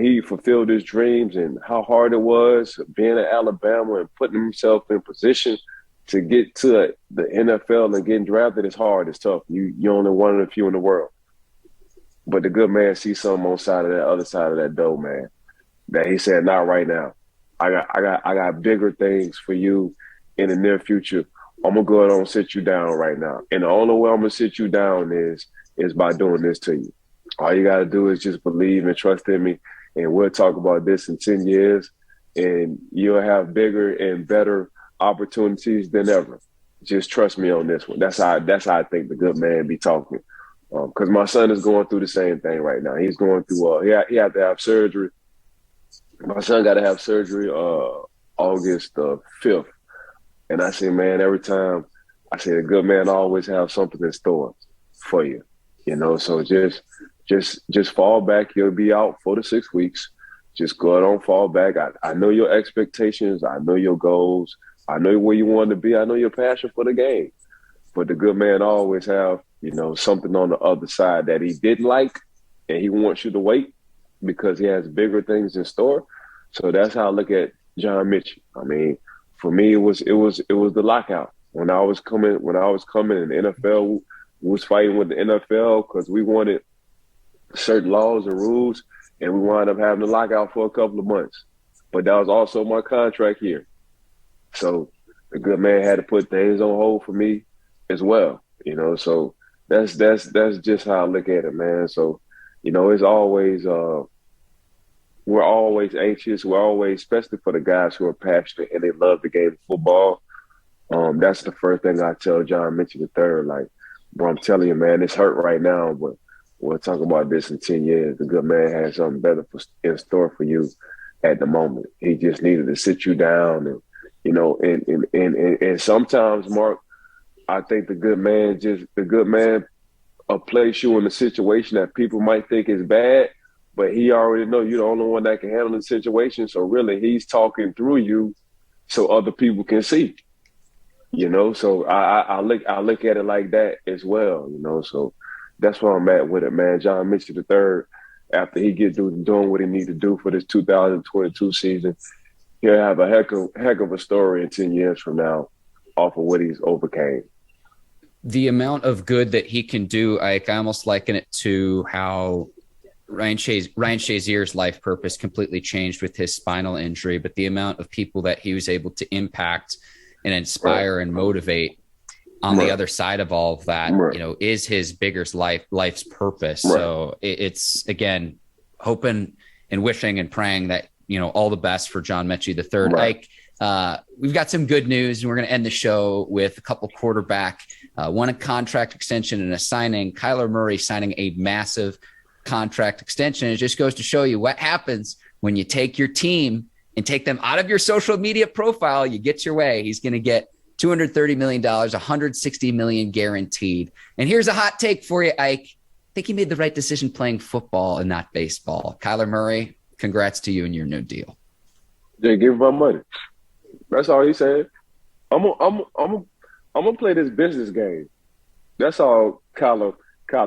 he fulfilled his dreams and how hard it was being at Alabama and putting himself in position to get to the NFL and getting drafted is hard. It's tough. You're only one of the few in the world. But the good man sees something on the other side of that door, man, that he said, not right now. I got bigger things for you in the near future. I'm gonna go ahead and sit you down right now. And the only way I'm gonna sit you down is by doing this to you. All you gotta do is just believe and trust in me, and we'll talk about this in 10 years, and you'll have bigger and better opportunities than ever. Just trust me on this one. That's how I think the good man be talking. Because my son is going through the same thing right now. He's going through he had to have surgery. My son got to have surgery August 5th. And I say, man, every time I say the good man always have something in store for you. So just fall back. You'll be out 4 to 6 weeks. Just go ahead and fall back. I know your expectations. I know your goals. I know where you want to be. I know your passion for the game. But the good man always have, something on the other side that he didn't like, and he wants you to wait because he has bigger things in store. So that's how I look at John Metchie. I mean, for me, it was the lockout. When I was coming, and the NFL was fighting with the NFL because we wanted certain laws and rules, and we wound up having a lockout for a couple of months. But that was also my contract year. So the good man had to put things on hold for me as well. So that's just how I look at it, man. So, it's always we're always anxious. We're always, especially for the guys who are passionate and they love the game of football. That's the first thing I tell John Metchie III. Like, bro, I'm telling you, man, it's hurt right now, but we'll talk about this in 10 years. The good man has something better in store for you at the moment. He just needed to sit you down and sometimes, Mark, I think the good man place you in a situation that people might think is bad, but he already know you're the only one that can handle the situation. So really, he's talking through you so other people can see. So I look at it like that as well. So that's where I'm at with it, man. John Metchie III, after he gets doing what he needs to do for this 2022 season, he'll have a heck of a story in 10 years from now off of what he's overcame. The amount of good that he can do, I almost liken it to how Ryan Shazier's life purpose completely changed with his spinal injury, but the amount of people that he was able to impact and inspire and motivate on the other side of all of that, is his bigger life's purpose. So it's, again, hoping and wishing and praying that, all the best for John Metchie III. Ike, we've got some good news, and we're going to end the show with a couple quarterback, one a contract extension and a signing. Kyler Murray signing a massive contract extension. It just goes to show you what happens when you take your team and take them out of your social media profile. You get your way. He's going to get $230 million, $160 million guaranteed. And here's a hot take for you, Ike. I think he made the right decision playing football and not baseball. Kyler Murray, congrats to you and your new deal. Jay, give him my money. That's all he said. I'm gonna play this business game. That's all Kyler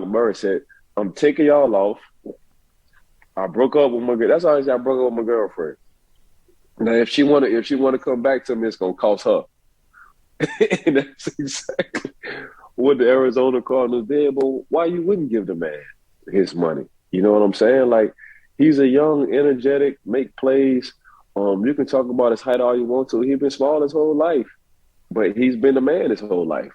Murray said. I'm taking y'all off. I broke up with my girl. That's all he said. I broke up with my girlfriend. Now, if she wanna come back to me, it's gonna cost her. And that's exactly what the Arizona Cardinals did. But why you wouldn't give the man his money? You know what I'm saying? Like, he's a young, energetic, make plays. You can talk about his height all you want to. He's been small his whole life, but he's been a man his whole life.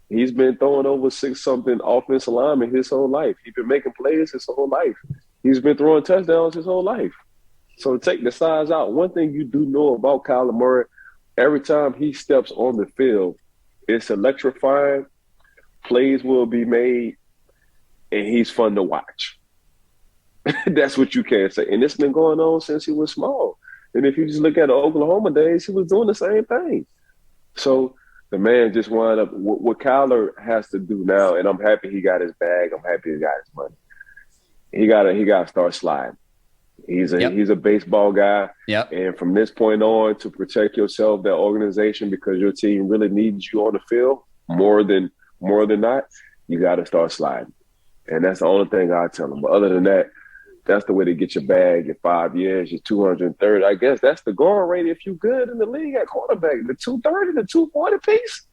He's been throwing over 6-something offensive linemen his whole life. He's been making plays his whole life. He's been throwing touchdowns his whole life. So take the size out. One thing you do know about Kyler Murray, every time he steps on the field, it's electrifying. Plays will be made, and he's fun to watch. That's what you can say. And it's been going on since he was small. And if you just look at the Oklahoma days, he was doing the same thing. So the man just wound up what Kyler has to do now, and I'm happy he got his bag. I'm happy he got his money. He gotta start sliding. He's a baseball guy. Yep. And from this point on, to protect yourself, that organization, because your team really needs you on the field more than not, you got to start sliding. And that's the only thing I tell them. But other than that, that's the way to get your bag in 5 years. You're 230. I guess that's the going rate if you're good in the league at quarterback. The 230, the 240 piece.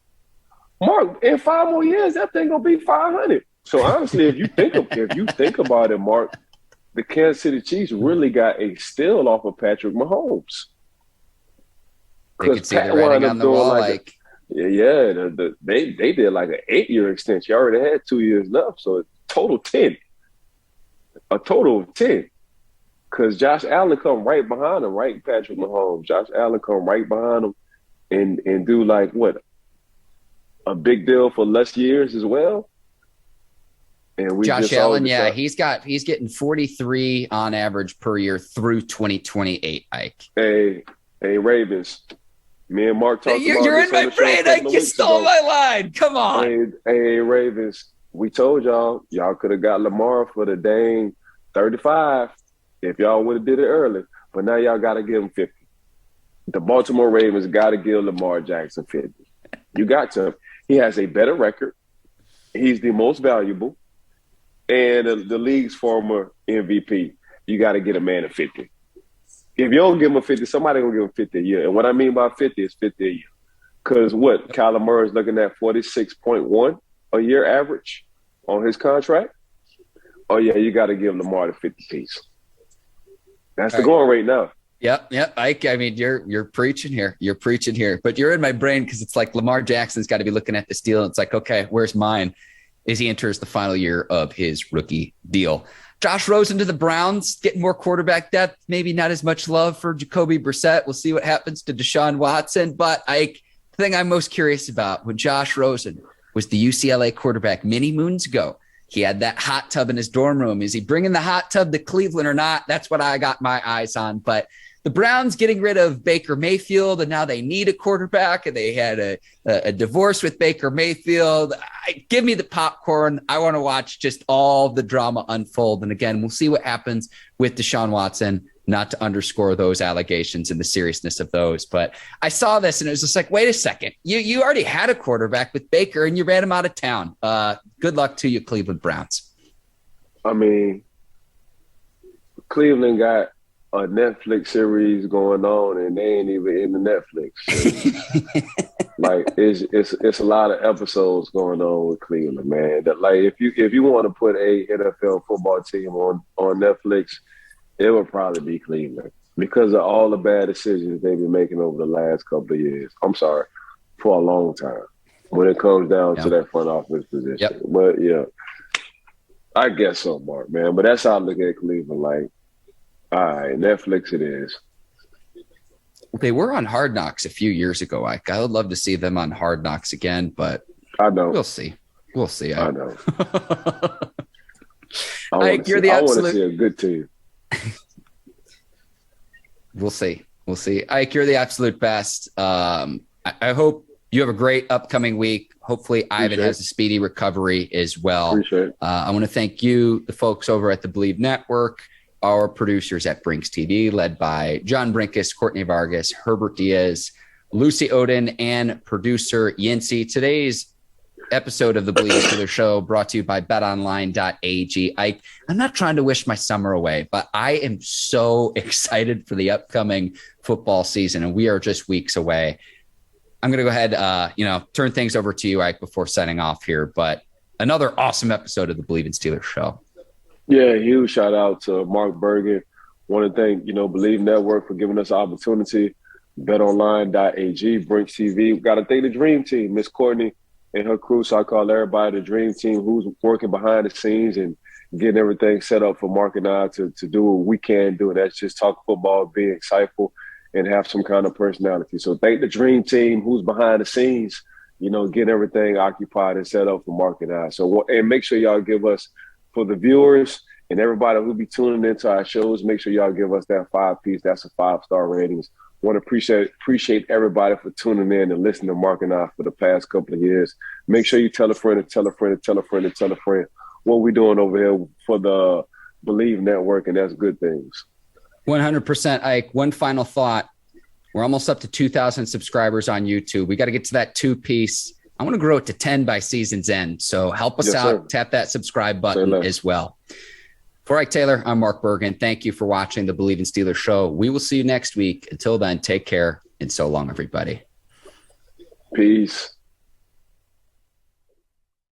Mark, in 5 more years, that thing gonna be 500. So honestly, if you think about it, Mark, the Kansas City Chiefs really got a steal off of Patrick Mahomes. They could see the writing on the wall. They did like an 8-year extension. You already had 2 years left, so a total of 10. Because Josh Allen come right behind him, right? Patrick Mahomes. Josh Allen come right behind him and do like what? A big deal for less years as well. And Josh Allen, he's getting 43 on average per year through 2028, Ike. Hey, Ravens. Me and Mark talked about you're in my brain, Ike. You stole my line. Come on. Hey, Ravens. We told y'all could have got Lamar for the dang 35 if y'all would have did it early. But now y'all got to give him 50. The Baltimore Ravens got to give Lamar Jackson 50. You got to. He has a better record. He's the most valuable. And the league's former MVP. You got to get a man a 50. If you don't give him a 50, somebody going to give him 50 a year. And what I mean by 50 is 50 a year. Because what? Kyler Murray's looking at 46.1 a year average on his contract. Oh, yeah, you got to give Lamar the 50 piece. That's the going rate now. Yep. Ike, I mean, you're preaching here. But you're in my brain because it's like Lamar Jackson's got to be looking at this deal. And it's like, okay, where's mine? As he enters the final year of his rookie deal. Josh Rosen to the Browns, getting more quarterback depth, maybe not as much love for Jacoby Brissett. We'll see what happens to Deshaun Watson. But Ike, the thing I'm most curious about when Josh Rosen was the UCLA quarterback many moons ago, he had that hot tub in his dorm room. Is he bringing the hot tub to Cleveland or not? That's what I got my eyes on. But the Browns getting rid of Baker Mayfield, and now they need a quarterback, and they had a divorce with Baker Mayfield. Give me the popcorn. I want to watch just all the drama unfold. And again, we'll see what happens with Deshaun Watson, not to underscore those allegations and the seriousness of those. But I saw this, and it was just like, wait a second. You already had a quarterback with Baker, and you ran him out of town. Good luck to you, Cleveland Browns. I mean, Cleveland got a Netflix series going on, and they ain't even in the Netflix. Like it's a lot of episodes going on with Cleveland, man. That like if you want to put a NFL football team on Netflix, it would probably be Cleveland because of all the bad decisions they've been making over the last couple of years. I'm sorry, for a long time when it comes down to that front office position. Yep. But yeah, I guess so, Mark, man. But that's how I look at Cleveland. Like, all right, Netflix it is. They were on Hard Knocks a few years ago, Ike. I would love to see them on Hard Knocks again, but I know. We'll see. I know. Ike, you're the absolute. I want to see a good team. We'll see. Ike, you're the absolute best. I hope you have a great upcoming week. Hopefully, Ivan has a speedy recovery as well. Appreciate it. I want to thank you, the folks over at the Bleav Network, our producers at Brinks TV, led by John Brinkus, Courtney Vargas, Herbert Diaz, Lucy Oden, and producer Yancey. Today's episode of the Bleav Steelers Show brought to you by betonline.ag. I'm not trying to wish my summer away, but I am so excited for the upcoming football season, and we are just weeks away. I'm going to go ahead, turn things over to you, Ike, before signing off here, but another awesome episode of the Bleav Steelers Show. Yeah, huge shout out to Mark Bergin. Want to thank, Bleav Network for giving us the opportunity. BetOnline.ag, Brinks TV. We got to thank the Dream Team, Miss Courtney and her crew. So I call everybody the Dream Team who's working behind the scenes and getting everything set up for Mark and I to do what we can do. And that's just talk football, be insightful, and have some kind of personality. So thank the Dream Team who's behind the scenes, getting everything occupied and set up for Mark and I. So, and make sure y'all give us, for the viewers and everybody who'll be tuning into our shows, make sure y'all give us that 5-piece. That's a 5-star ratings. Want to appreciate everybody for tuning in and listening to Mark and I for the past couple of years. Make sure you tell a friend and tell a friend and tell a friend and tell a friend what we're doing over here for the Bleav Network, and that's good things. 100%, Ike. One final thought. We're almost up to 2,000 subscribers on YouTube. We got to get to that 2-piece. I want to grow it to 10 by season's end. So help us out. Sir. Tap that subscribe button as well. For Ike Taylor, I'm Mark Bergin. Thank you for watching the Bleav in Steelers show. We will see you next week. Until then, take care and so long, everybody. Peace.